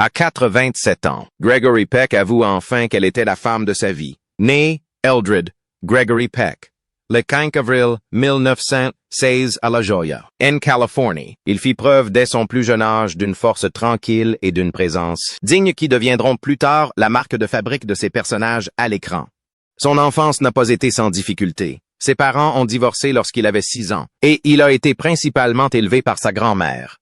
À 87 ans, Gregory Peck avoue enfin qu'elle était la femme de sa vie. Né Eldred Gregory Peck, le 5 avril 1916 à La Jolla, en Californie, il fit preuve dès son plus jeune âge d'une force tranquille et d'une présence digne qui deviendront plus tard la marque de fabrique de ses personnages à l'écran. Son enfance n'a pas été sans difficulté. Ses parents ont divorcé lorsqu'il avait 6 ans, et il a été principalement élevé par sa grand-mère.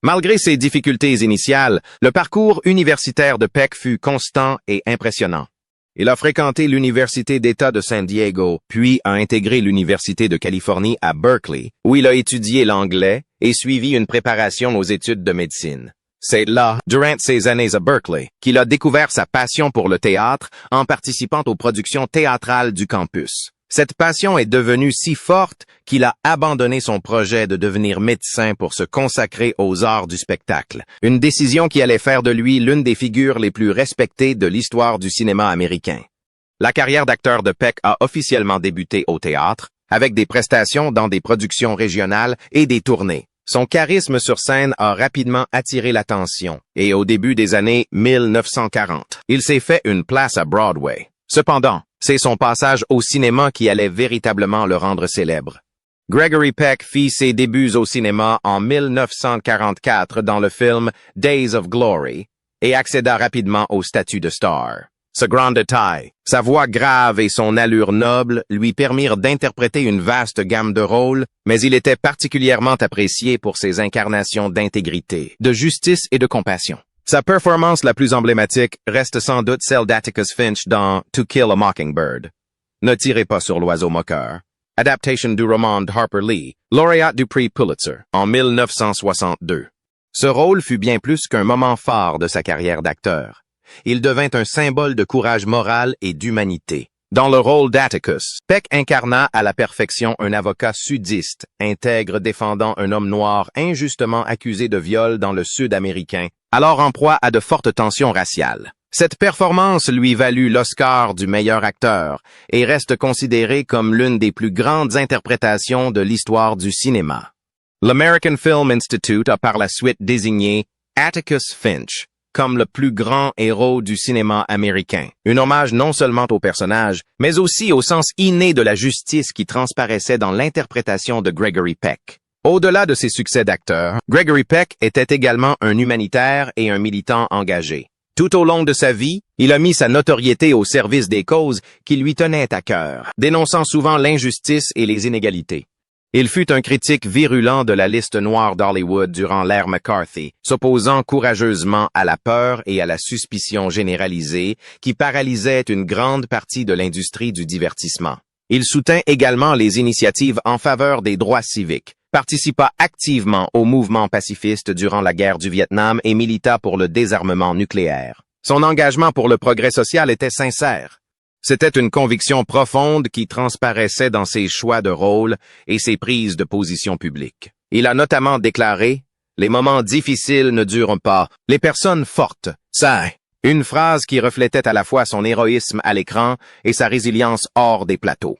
Malgré ses difficultés initiales, le parcours universitaire de Peck fut constant et impressionnant. Il a fréquenté l'Université d'État de San Diego, puis a intégré l'Université de Californie à Berkeley, où il a étudié l'anglais et suivi une préparation aux études de médecine. C'est là, durant ses années à Berkeley, qu'il a découvert sa passion pour le théâtre en participant aux productions théâtrales du campus. Cette passion est devenue si forte qu'il a abandonné son projet de devenir médecin pour se consacrer aux arts du spectacle, une décision qui allait faire de lui l'une des figures les plus respectées de l'histoire du cinéma américain. La carrière d'acteur de Peck a officiellement débuté au théâtre, avec des prestations dans des productions régionales et des tournées. Son charisme sur scène a rapidement attiré l'attention, et au début des années 1940, il s'est fait une place à Broadway. Cependant, c'est son passage au cinéma qui allait véritablement le rendre célèbre. Gregory Peck fit ses débuts au cinéma en 1944 dans le film Days of Glory et accéda rapidement au statut de star. Sa grande taille, sa voix grave et son allure noble lui permirent d'interpréter une vaste gamme de rôles, mais il était particulièrement apprécié pour ses incarnations d'intégrité, de justice et de compassion. Sa performance la plus emblématique reste sans doute celle d'Atticus Finch dans To Kill a Mockingbird. Ne tirez pas sur l'oiseau moqueur. Adaptation du roman de Harper Lee, lauréate du prix Pulitzer, en 1962. Ce rôle fut bien plus qu'un moment phare de sa carrière d'acteur. Il devint un symbole de courage moral et d'humanité. Dans le rôle d'Atticus, Peck incarna à la perfection un avocat sudiste, intègre défendant un homme noir injustement accusé de viol dans le Sud américain, alors en proie à de fortes tensions raciales. Cette performance lui valut l'Oscar du meilleur acteur et reste considérée comme l'une des plus grandes interprétations de l'histoire du cinéma. L'American Film Institute a par la suite désigné Atticus Finch comme le plus grand héros du cinéma américain. Un hommage non seulement au personnage, mais aussi au sens inné de la justice qui transparaissait dans l'interprétation de Gregory Peck. Au-delà de ses succès d'acteur, Gregory Peck était également un humanitaire et un militant engagé. Tout au long de sa vie, il a mis sa notoriété au service des causes qui lui tenaient à cœur, dénonçant souvent l'injustice et les inégalités. Il fut un critique virulent de la liste noire d'Hollywood durant l'ère McCarthy, s'opposant courageusement à la peur et à la suspicion généralisée qui paralysaient une grande partie de l'industrie du divertissement. Il soutint également les initiatives en faveur des droits civiques, participa activement au mouvement pacifiste durant la guerre du Vietnam et milita pour le désarmement nucléaire. Son engagement pour le progrès social était sincère. C'était une conviction profonde qui transparaissait dans ses choix de rôle et ses prises de position publiques. Il a notamment déclaré « Les moments difficiles ne durent pas, les personnes fortes, ça ». Une phrase qui reflétait à la fois son héroïsme à l'écran et sa résilience hors des plateaux.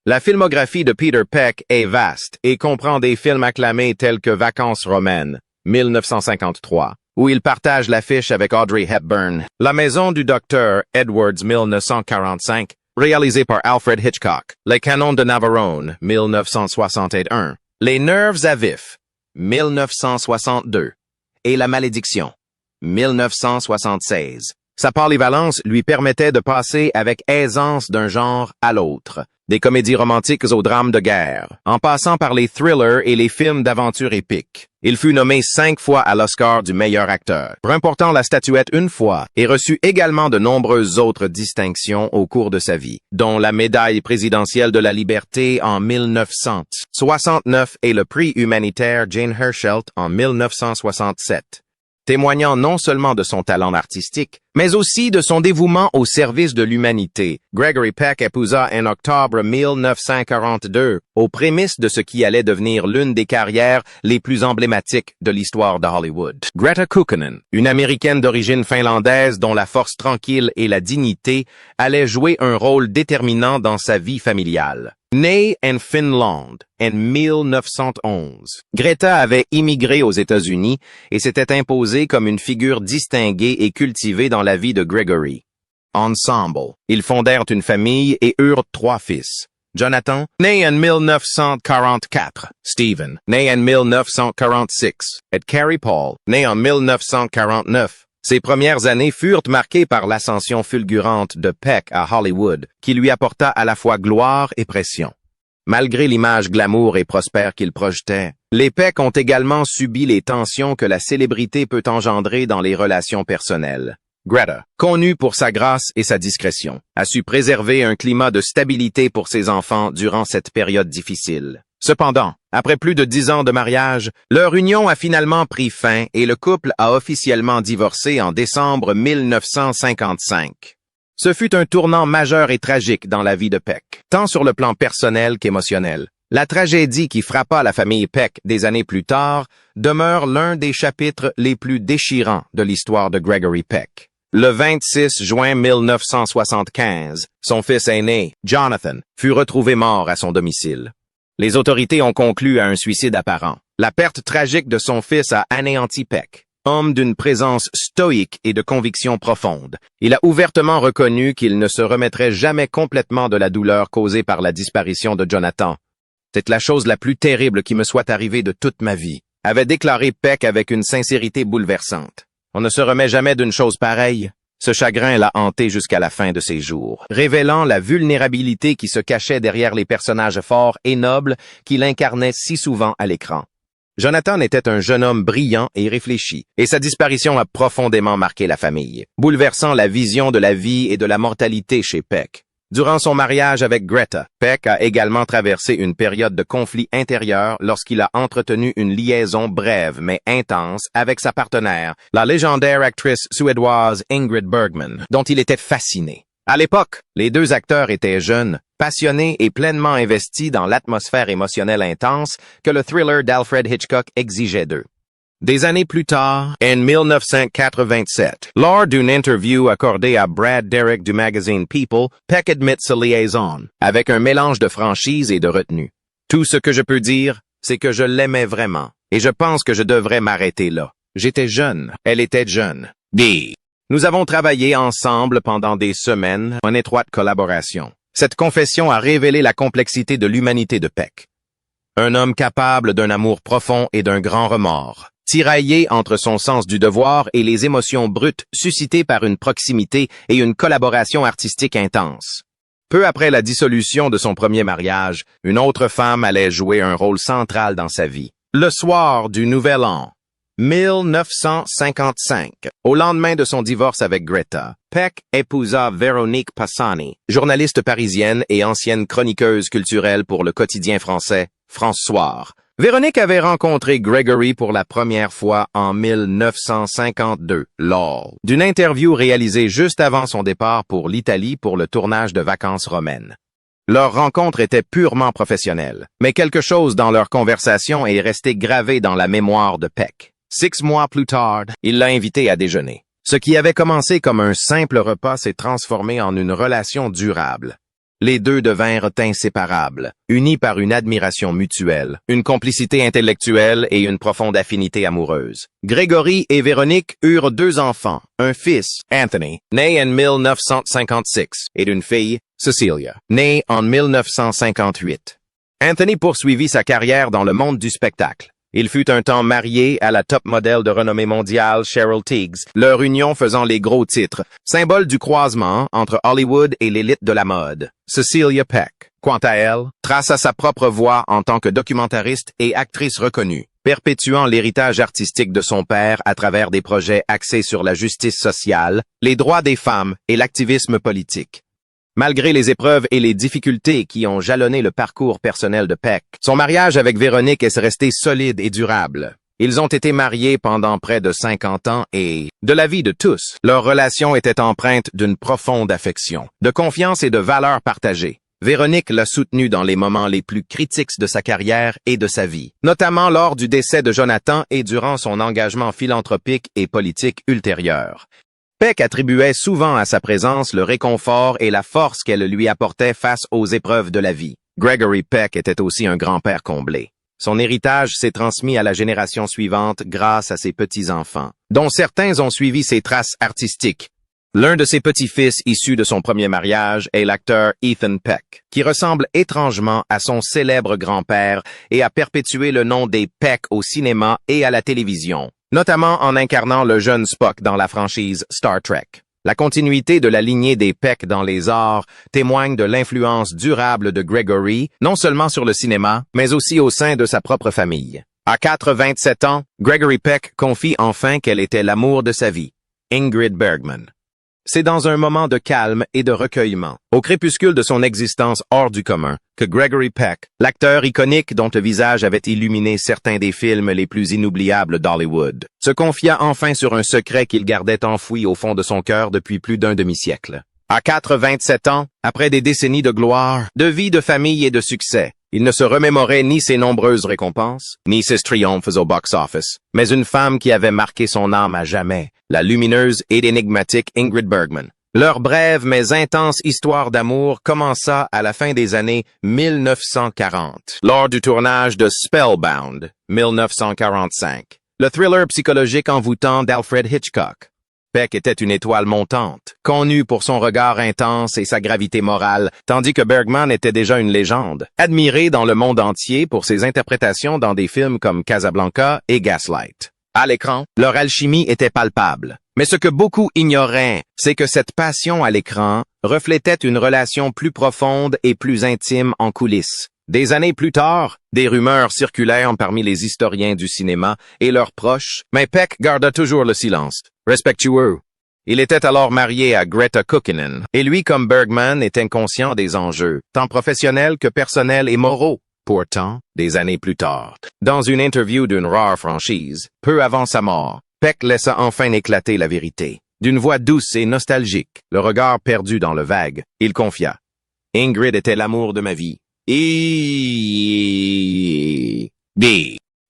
La filmographie de Peter Peck est vaste et comprend des films acclamés tels que Vacances romaines, 1953, où il partage l'affiche avec Audrey Hepburn, La maison du docteur Edwards 1945, réalisé par Alfred Hitchcock, Les canons de Navarone 1961, Les nerfs à vif 1962 et La malédiction 1976. Sa polyvalence lui permettait de passer avec aisance d'un genre à l'autre, des comédies romantiques aux drames de guerre, en passant par les thrillers et les films d'aventure épiques. Il fut nommé 5 fois à l'Oscar du meilleur acteur, remportant la statuette une fois, et reçut également de nombreuses autres distinctions au cours de sa vie, dont la médaille présidentielle de la liberté en 1969 et le prix humanitaire Jane Hersholt en 1967. Témoignant non seulement de son talent artistique, mais aussi de son dévouement au service de l'humanité. Gregory Peck épousa en octobre 1942, aux prémices de ce qui allait devenir l'une des carrières les plus emblématiques de l'histoire de Hollywood. Greta Kukkonen, une Américaine d'origine finlandaise dont la force tranquille et la dignité allaient jouer un rôle déterminant dans sa vie familiale. Née en Finlande en 1911, Greta avait immigré aux États-Unis et s'était imposée comme une figure distinguée et cultivée dans la vie de Gregory. Ensemble, ils fondèrent une famille et eurent 3 fils. Jonathan, né en 1944, Stephen, né en 1946, et Carrie Paul, né en 1949. Ses premières années furent marquées par l'ascension fulgurante de Peck à Hollywood, qui lui apporta à la fois gloire et pression. Malgré l'image glamour et prospère qu'il projetait, les Peck ont également subi les tensions que la célébrité peut engendrer dans les relations personnelles. Greta, connue pour sa grâce et sa discrétion, a su préserver un climat de stabilité pour ses enfants durant cette période difficile. Cependant, après plus de 10 ans de mariage, leur union a finalement pris fin et le couple a officiellement divorcé en décembre 1955. Ce fut un tournant majeur et tragique dans la vie de Peck, tant sur le plan personnel qu'émotionnel. La tragédie qui frappa la famille Peck des années plus tard demeure l'un des chapitres les plus déchirants de l'histoire de Gregory Peck. Le 26 juin 1975, son fils aîné, Jonathan, fut retrouvé mort à son domicile. Les autorités ont conclu à un suicide apparent. La perte tragique de son fils a anéanti Peck. Homme d'une présence stoïque et de conviction profonde, il a ouvertement reconnu qu'il ne se remettrait jamais complètement de la douleur causée par la disparition de Jonathan. « C'est la chose la plus terrible qui me soit arrivée de toute ma vie », avait déclaré Peck avec une sincérité bouleversante. On ne se remet jamais d'une chose pareille. Ce chagrin l'a hanté jusqu'à la fin de ses jours, révélant la vulnérabilité qui se cachait derrière les personnages forts et nobles qu'il incarnait si souvent à l'écran. Jonathan était un jeune homme brillant et réfléchi, et sa disparition a profondément marqué la famille, bouleversant la vision de la vie et de la mortalité chez Peck. Durant son mariage avec Greta, Peck a également traversé une période de conflit intérieur lorsqu'il a entretenu une liaison brève mais intense avec sa partenaire, la légendaire actrice suédoise Ingrid Bergman, dont il était fasciné. À l'époque, les 2 acteurs étaient jeunes, passionnés et pleinement investis dans l'atmosphère émotionnelle intense que le thriller d'Alfred Hitchcock exigeait d'eux. Des années plus tard, en 1987, lors d'une interview accordée à Brad Derrick du magazine People, Peck admit sa liaison, avec un mélange de franchise et de retenue. Tout ce que je peux dire, c'est que je l'aimais vraiment, et je pense que je devrais m'arrêter là. J'étais jeune, elle était jeune. B. Nous avons travaillé ensemble pendant des semaines en étroite collaboration. Cette confession a révélé la complexité de l'humanité de Peck. Un homme capable d'un amour profond et d'un grand remords, tiraillé entre son sens du devoir et les émotions brutes suscitées par une proximité et une collaboration artistique intense. Peu après la dissolution de son premier mariage, une autre femme allait jouer un rôle central dans sa vie. Le soir du Nouvel An, 1955, au lendemain de son divorce avec Greta, Peck épousa Véronique Passani, journaliste parisienne et ancienne chroniqueuse culturelle pour le quotidien français France Soir. Véronique avait rencontré Gregory pour la première fois en 1952, lors d'une interview réalisée juste avant son départ pour l'Italie pour le tournage de Vacances romaines. Leur rencontre était purement professionnelle, mais quelque chose dans leur conversation est resté gravé dans la mémoire de Peck. 6 mois plus tard, il l'a invité à déjeuner. Ce qui avait commencé comme un simple repas s'est transformé en une relation durable. Les 2 devinrent inséparables, unis par une admiration mutuelle, une complicité intellectuelle et une profonde affinité amoureuse. Gregory et Véronique eurent 2 enfants, un fils, Anthony, né en 1956, et une fille, Cecilia, née en 1958. Anthony poursuivit sa carrière dans le monde du spectacle. Il fut un temps marié à la top modèle de renommée mondiale Cheryl Tiegs, leur union faisant les gros titres, symbole du croisement entre Hollywood et l'élite de la mode. Cecilia Peck, quant à elle, traça sa propre voie en tant que documentariste et actrice reconnue, perpétuant l'héritage artistique de son père à travers des projets axés sur la justice sociale, les droits des femmes et l'activisme politique. Malgré les épreuves et les difficultés qui ont jalonné le parcours personnel de Peck, son mariage avec Véronique est resté solide et durable. Ils ont été mariés pendant près de 50 ans et, de l'avis de tous, leur relation était empreinte d'une profonde affection, de confiance et de valeurs partagées. Véronique l'a soutenu dans les moments les plus critiques de sa carrière et de sa vie, notamment lors du décès de Jonathan et durant son engagement philanthropique et politique ultérieur. Peck attribuait souvent à sa présence le réconfort et la force qu'elle lui apportait face aux épreuves de la vie. Gregory Peck était aussi un grand-père comblé. Son héritage s'est transmis à la génération suivante grâce à ses petits-enfants, dont certains ont suivi ses traces artistiques. L'un de ses petits-fils issus de son premier mariage est l'acteur Ethan Peck, qui ressemble étrangement à son célèbre grand-père et a perpétué le nom des Peck au cinéma et à la télévision, notamment en incarnant le jeune Spock dans la franchise Star Trek. La continuité de la lignée des Peck dans les arts témoigne de l'influence durable de Gregory, non seulement sur le cinéma, mais aussi au sein de sa propre famille. À 27 ans, Gregory Peck confie enfin qu'elle était l'amour de sa vie, Ingrid Bergman. C'est dans un moment de calme et de recueillement, au crépuscule de son existence hors du commun, que Gregory Peck, l'acteur iconique dont le visage avait illuminé certains des films les plus inoubliables d'Hollywood, se confia enfin sur un secret qu'il gardait enfoui au fond de son cœur depuis plus d'un demi-siècle. À 27 ans, après des décennies de gloire, de vie, de famille et de succès, il ne se remémorait ni ses nombreuses récompenses, ni ses triomphes au box-office, mais une femme qui avait marqué son âme à jamais, la lumineuse et énigmatique Ingrid Bergman. Leur brève mais intense histoire d'amour commença à la fin des années 1940, lors du tournage de Spellbound, 1945, le thriller psychologique envoûtant d'Alfred Hitchcock. Peck était une étoile montante, connue pour son regard intense et sa gravité morale, tandis que Bergman était déjà une légende, admirée dans le monde entier pour ses interprétations dans des films comme Casablanca et Gaslight. À l'écran, leur alchimie était palpable. Mais ce que beaucoup ignoraient, c'est que cette passion à l'écran reflétait une relation plus profonde et plus intime en coulisses. Des années plus tard, des rumeurs circulèrent parmi les historiens du cinéma et leurs proches, mais Peck garda toujours le silence, respectueux. Il était alors marié à Greta Kukkonen, et lui comme Bergman est inconscient des enjeux, tant professionnels que personnels et moraux. Pourtant, des années plus tard, dans une interview d'une rare franchise, peu avant sa mort, Peck laissa enfin éclater la vérité. D'une voix douce et nostalgique, le regard perdu dans le vague, il confia. Ingrid était l'amour de ma vie.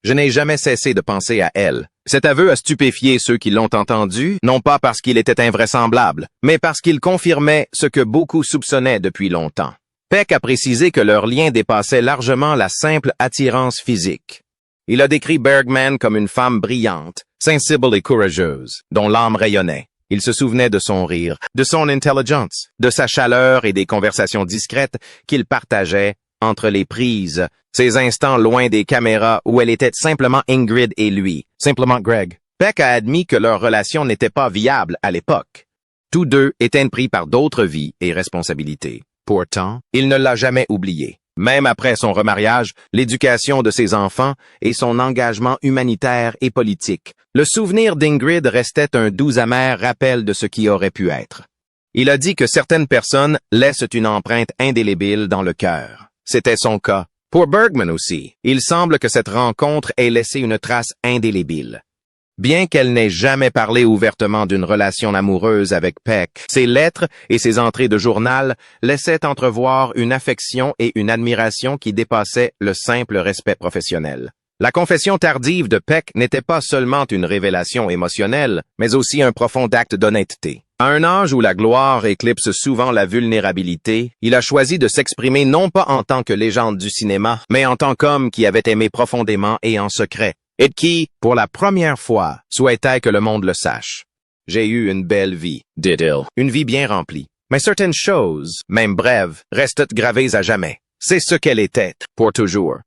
Je n'ai jamais cessé de penser à elle. Cet aveu a stupéfié ceux qui l'ont entendu, non pas parce qu'il était invraisemblable, mais parce qu'il confirmait ce que beaucoup soupçonnaient depuis longtemps. Peck a précisé que leur lien dépassait largement la simple attirance physique. Il a décrit Bergman comme une femme brillante, sensible et courageuse, dont l'âme rayonnait. Il se souvenait de son rire, de son intelligence, de sa chaleur et des conversations discrètes qu'il partageait entre les prises, ces instants loin des caméras où elle était simplement Ingrid et lui, simplement Greg. Peck a admis que leur relation n'était pas viable à l'époque. Tous deux étaient pris par d'autres vies et responsabilités. Pourtant, il ne l'a jamais oublié. Même après son remariage, l'éducation de ses enfants et son engagement humanitaire et politique, le souvenir d'Ingrid restait un doux amer rappel de ce qui aurait pu être. Il a dit que certaines personnes laissent une empreinte indélébile dans le cœur. C'était son cas. Pour Bergman aussi, il semble que cette rencontre ait laissé une trace indélébile. Bien qu'elle n'ait jamais parlé ouvertement d'une relation amoureuse avec Peck, ses lettres et ses entrées de journal laissaient entrevoir une affection et une admiration qui dépassaient le simple respect professionnel. La confession tardive de Peck n'était pas seulement une révélation émotionnelle, mais aussi un profond acte d'honnêteté. À un âge où la gloire éclipse souvent la vulnérabilité, il a choisi de s'exprimer non pas en tant que légende du cinéma, mais en tant qu'homme qui avait aimé profondément et en secret, et qui, pour la première fois, souhaitait que le monde le sache. J'ai eu une belle vie, dit-il, une vie bien remplie. Mais certaines choses, même brèves, restent gravées à jamais. C'est ce qu'elle était, pour toujours.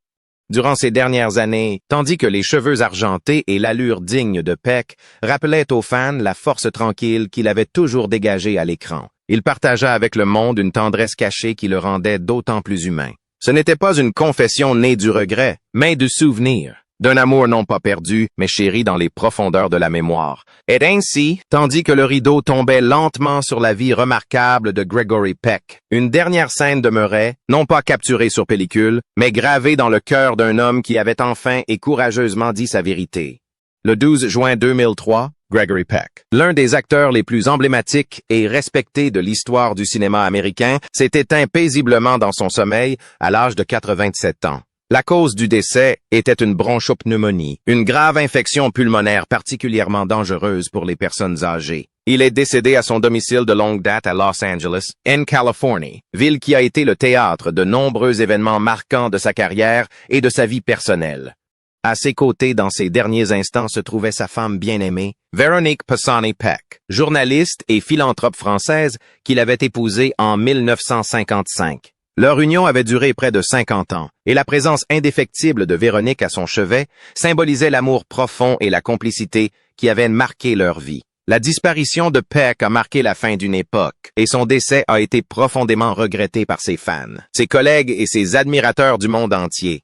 Durant ces dernières années, tandis que les cheveux argentés et l'allure digne de Peck rappelaient aux fans la force tranquille qu'il avait toujours dégagée à l'écran, il partagea avec le monde une tendresse cachée qui le rendait d'autant plus humain. Ce n'était pas une confession née du regret, mais du souvenir, d'un amour non pas perdu, mais chéri dans les profondeurs de la mémoire. Et ainsi, tandis que le rideau tombait lentement sur la vie remarquable de Gregory Peck, une dernière scène demeurait, non pas capturée sur pellicule, mais gravée dans le cœur d'un homme qui avait enfin et courageusement dit sa vérité. Le 12 juin 2003, Gregory Peck, l'un des acteurs les plus emblématiques et respectés de l'histoire du cinéma américain, s'est éteint paisiblement dans son sommeil à l'âge de 87 ans. La cause du décès était une bronchopneumonie, une grave infection pulmonaire particulièrement dangereuse pour les personnes âgées. Il est décédé à son domicile de longue date à Los Angeles, en Californie, ville qui a été le théâtre de nombreux événements marquants de sa carrière et de sa vie personnelle. À ses côtés dans ses derniers instants se trouvait sa femme bien-aimée, Véronique Pisani-Peck, journaliste et philanthrope française qu'il avait épousée en 1955. Leur union avait duré près de 50 ans, et la présence indéfectible de Véronique à son chevet symbolisait l'amour profond et la complicité qui avaient marqué leur vie. La disparition de Peck a marqué la fin d'une époque, et son décès a été profondément regretté par ses fans, ses collègues et ses admirateurs du monde entier.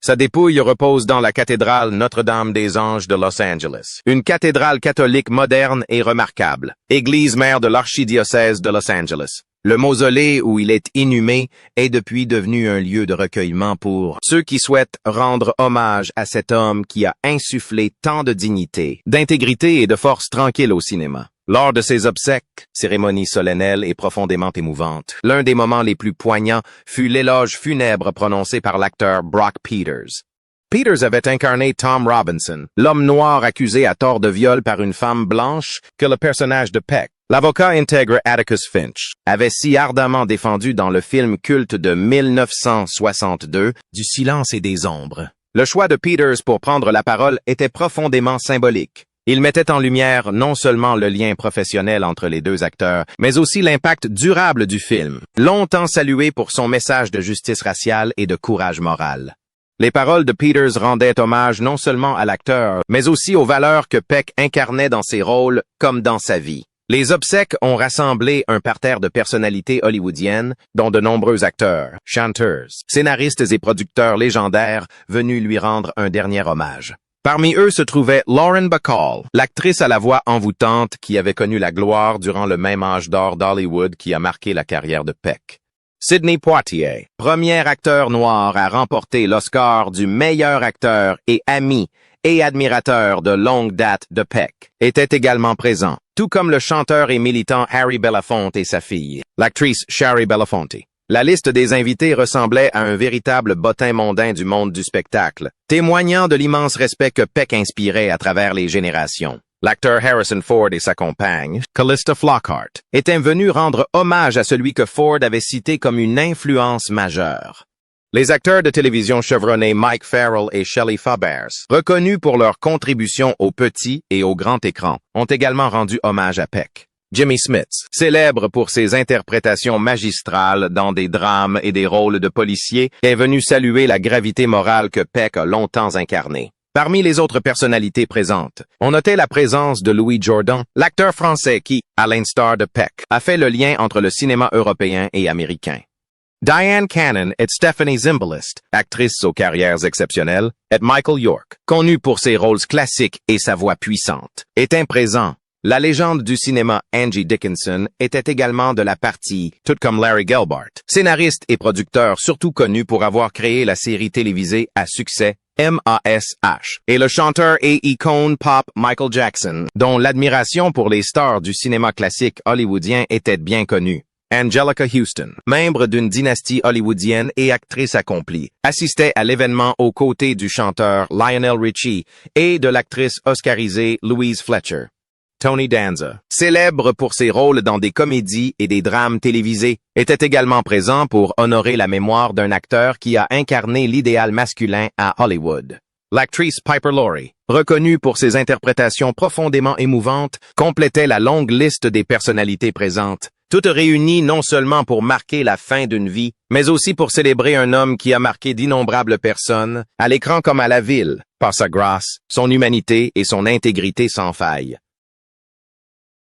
Sa dépouille repose dans la cathédrale Notre-Dame-des-Anges de Los Angeles, une cathédrale catholique moderne et remarquable, église mère de l'archidiocèse de Los Angeles. Le mausolée où il est inhumé est depuis devenu un lieu de recueillement pour ceux qui souhaitent rendre hommage à cet homme qui a insufflé tant de dignité, d'intégrité et de force tranquille au cinéma. Lors de ses obsèques, cérémonie solennelle et profondément émouvante, l'un des moments les plus poignants fut l'éloge funèbre prononcé par l'acteur Brock Peters. Peters avait incarné Tom Robinson, l'homme noir accusé à tort de viol par une femme blanche que le personnage de Peck, l'avocat intègre Atticus Finch, avait si ardemment défendu dans le film culte de 1962, Du silence et des ombres. Le choix de Peters pour prendre la parole était profondément symbolique. Il mettait en lumière non seulement le lien professionnel entre les deux acteurs, mais aussi l'impact durable du film, longtemps salué pour son message de justice raciale et de courage moral. Les paroles de Peters rendaient hommage non seulement à l'acteur, mais aussi aux valeurs que Peck incarnait dans ses rôles comme dans sa vie. Les obsèques ont rassemblé un parterre de personnalités hollywoodiennes, dont de nombreux acteurs, chanteurs, scénaristes et producteurs légendaires venus lui rendre un dernier hommage. Parmi eux se trouvait Lauren Bacall, l'actrice à la voix envoûtante qui avait connu la gloire durant le même âge d'or d'Hollywood qui a marqué la carrière de Peck. Sidney Poitier, premier acteur noir à remporter l'Oscar du meilleur acteur et ami et admirateur de longue date de Peck, était également présent, tout comme le chanteur et militant Harry Belafonte et sa fille, l'actrice Shari Belafonte. La liste des invités ressemblait à un véritable bottin mondain du monde du spectacle, témoignant de l'immense respect que Peck inspirait à travers les générations. L'acteur Harrison Ford et sa compagne, Calista Flockhart, étaient venus rendre hommage à celui que Ford avait cité comme une influence majeure. Les acteurs de télévision chevronnés Mike Farrell et Shelley Fabares, reconnus pour leur contribution au petit et au grand écran, ont également rendu hommage à Peck. Jimmy Smits, célèbre pour ses interprétations magistrales dans des drames et des rôles de policiers, est venu saluer la gravité morale que Peck a longtemps incarnée. Parmi les autres personnalités présentes, on notait la présence de Louis Jourdan, l'acteur français qui, à l'instar de Peck, a fait le lien entre le cinéma européen et américain. Diane Cannon et Stephanie Zimbalist, actrices aux carrières exceptionnelles, et Michael York, connu pour ses rôles classiques et sa voix puissante, étaient présents. La légende du cinéma Angie Dickinson était également de la partie, tout comme Larry Gelbart, scénariste et producteur surtout connu pour avoir créé la série télévisée à succès M.A.S.H. et le chanteur et icône pop Michael Jackson, dont l'admiration pour les stars du cinéma classique hollywoodien était bien connue. Angelica Houston, membre d'une dynastie hollywoodienne et actrice accomplie, assistait à l'événement aux côtés du chanteur Lionel Richie et de l'actrice oscarisée Louise Fletcher. Tony Danza, célèbre pour ses rôles dans des comédies et des drames télévisés, était également présent pour honorer la mémoire d'un acteur qui a incarné l'idéal masculin à Hollywood. L'actrice Piper Laurie, reconnue pour ses interprétations profondément émouvantes, complétait la longue liste des personnalités présentes, toutes réunies non seulement pour marquer la fin d'une vie, mais aussi pour célébrer un homme qui a marqué d'innombrables personnes, à l'écran comme à la ville, par sa grâce, son humanité et son intégrité sans faille.